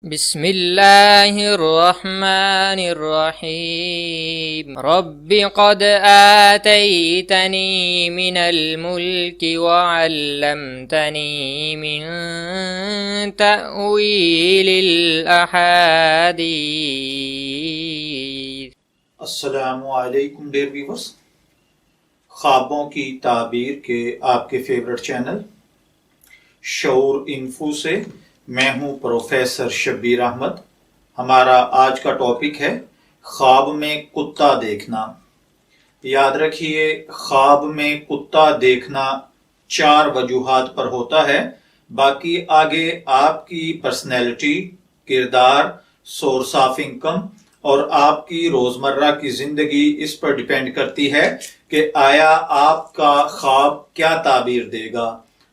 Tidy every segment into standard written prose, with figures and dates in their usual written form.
بسم اللہ الرحمن الرحیم رب قد آتیتنی من الملک وعلمتنی من تأویل الاحادیث۔ السلام علیکم ڈیئر ویورز، خوابوں کی تعبیر کے آپ کے فیورٹ چینل شعور انفو سے میں ہوں پروفیسر شبیر احمد۔ ہمارا آج کا ٹاپک ہے خواب میں کتا دیکھنا۔ یاد رکھیے، خواب میں کتا دیکھنا 4 وجوہات پر ہوتا ہے، باقی آگے آپ کی پرسنالٹی، کردار، سورس آف انکم اور آپ کی روزمرہ کی زندگی اس پر ڈیپینڈ کرتی ہے کہ آیا آپ کا خواب کیا تعبیر دے گا۔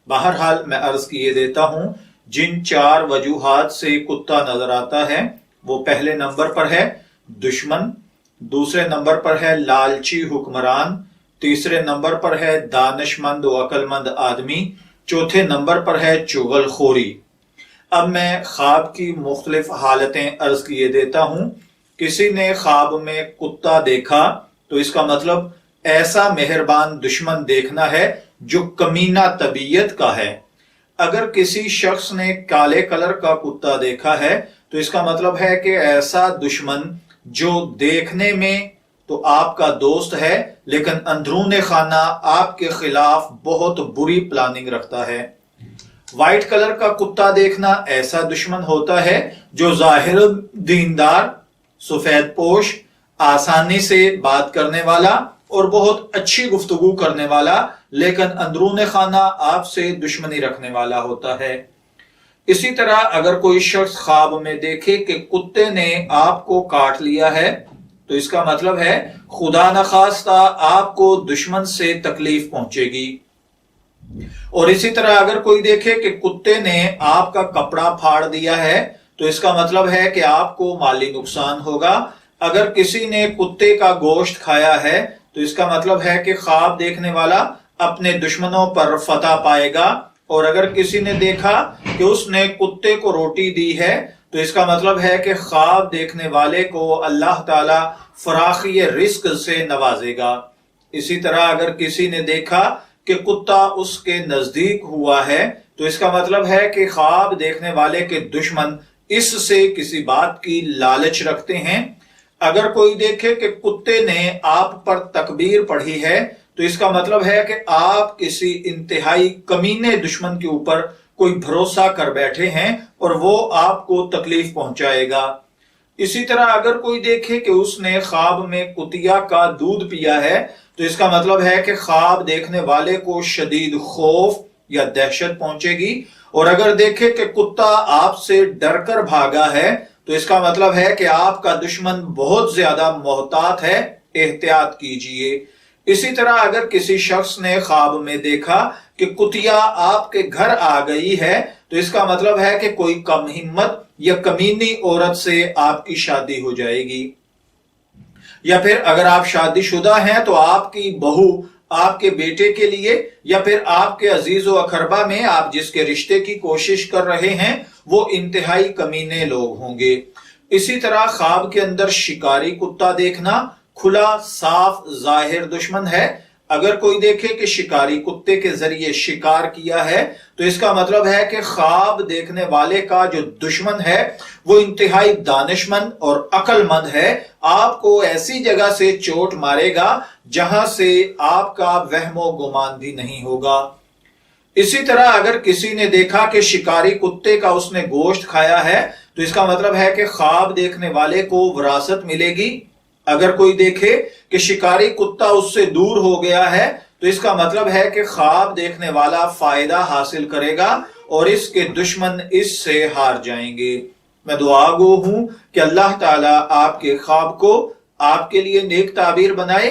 بہرحال میں عرض کیے دیتا ہوں، جن 4 وجوہات سے کتا نظر آتا ہے وہ پہلے نمبر پر ہے دشمن، دوسرے نمبر پر ہے لالچی حکمران، تیسرے نمبر پر ہے دانش مند و عقل مند آدمی، چوتھے نمبر پر ہے چغل خوری۔ اب میں خواب کی مختلف حالتیں عرض کیے دیتا ہوں۔ کسی نے خواب میں کتا دیکھا تو اس کا مطلب ایسا مہربان دشمن دیکھنا ہے جو کمینہ طبیعت کا ہے۔ اگر کسی شخص نے کالے کلر کا کتا دیکھا ہے تو اس کا مطلب ہے کہ ایسا دشمن جو دیکھنے میں تو آپ کا دوست ہے لیکن اندرون خانہ آپ کے خلاف بہت بری پلاننگ رکھتا ہے۔ وائٹ کلر کا کتا دیکھنا ایسا دشمن ہوتا ہے جو ظاہر دیندار، سفید پوش، آسانی سے بات کرنے والا اور بہت اچھی گفتگو کرنے والا لیکن اندرون خانہ آپ سے دشمنی رکھنے والا ہوتا ہے۔ اسی طرح اگر کوئی شخص خواب میں دیکھے کہ کتے نے آپ کو کاٹ لیا ہے تو اس کا مطلب ہے خدا نخواستہ آپ کو دشمن سے تکلیف پہنچے گی۔ اور اسی طرح اگر کوئی دیکھے کہ کتے نے آپ کا کپڑا پھاڑ دیا ہے تو اس کا مطلب ہے کہ آپ کو مالی نقصان ہوگا۔ اگر کسی نے کتے کا گوشت کھایا ہے تو اس کا مطلب ہے کہ خواب دیکھنے والا اپنے دشمنوں پر فتح پائے گا۔ اور اگر کسی نے دیکھا کہ اس نے کتے کو روٹی دی ہے تو اس کا مطلب ہے کہ خواب دیکھنے والے کو اللہ تعالی فراخی رزق سے نوازے گا۔ اسی طرح اگر کسی نے دیکھا کہ کتا اس کے نزدیک ہوا ہے تو اس کا مطلب ہے کہ خواب دیکھنے والے کے دشمن اس سے کسی بات کی لالچ رکھتے ہیں۔ اگر کوئی دیکھے کہ کتے نے آپ پر تکبیر پڑھی ہے تو اس کا مطلب ہے کہ آپ کسی انتہائی کمینے دشمن کے اوپر کوئی بھروسہ کر بیٹھے ہیں اور وہ آپ کو تکلیف پہنچائے گا۔ اسی طرح اگر کوئی دیکھے کہ اس نے خواب میں کتیا کا دودھ پیا ہے تو اس کا مطلب ہے کہ خواب دیکھنے والے کو شدید خوف یا دہشت پہنچے گی۔ اور اگر دیکھے کہ کتا آپ سے ڈر کر بھاگا ہے تو اس کا مطلب ہے کہ آپ کا دشمن بہت زیادہ محتاط ہے، احتیاط کیجئے۔ اسی طرح اگر کسی شخص نے خواب میں دیکھا کہ کتیا آپ کے گھر آ گئی ہے تو اس کا مطلب ہے کہ کوئی کم ہمت یا کمینی عورت سے آپ کی شادی ہو جائے گی۔ یا پھر اگر آپ شادی شدہ ہیں تو آپ کی بہو آپ کے بیٹے کے لیے یا پھر آپ کے عزیز و اقربا میں آپ جس کے رشتے کی کوشش کر رہے ہیں وہ انتہائی کمینے لوگ ہوں گے۔ اسی طرح خواب کے اندر شکاری کتا دیکھنا کھلا صاف ظاہر دشمن ہے۔ اگر کوئی دیکھے کہ شکاری کتے کے ذریعے شکار کیا ہے تو اس کا مطلب ہے کہ خواب دیکھنے والے کا جو دشمن ہے وہ انتہائی دانش مند اور عقل مند ہے، آپ کو ایسی جگہ سے چوٹ مارے گا جہاں سے آپ کا وہم و گمان بھی نہیں ہوگا۔ اسی طرح اگر کسی نے دیکھا کہ شکاری کتے کا اس نے گوشت کھایا ہے تو اس کا مطلب ہے کہ خواب دیکھنے والے کو وراثت ملے گی۔ اگر کوئی دیکھے کہ شکاری کتا اس سے دور ہو گیا ہے تو اس کا مطلب ہے کہ خواب دیکھنے والا فائدہ حاصل کرے گا اور اس کے دشمن اس سے ہار جائیں گے۔ میں دعا گو ہوں کہ اللہ تعالیٰ آپ کے خواب کو آپ کے لیے نیک تعبیر بنائے۔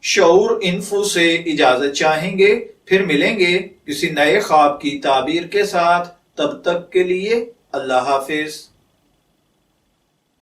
شعور انفو سے اجازت چاہیں گے، پھر ملیں گے کسی نئے خواب کی تعبیر کے ساتھ۔ تب تک کے لیے اللہ حافظ۔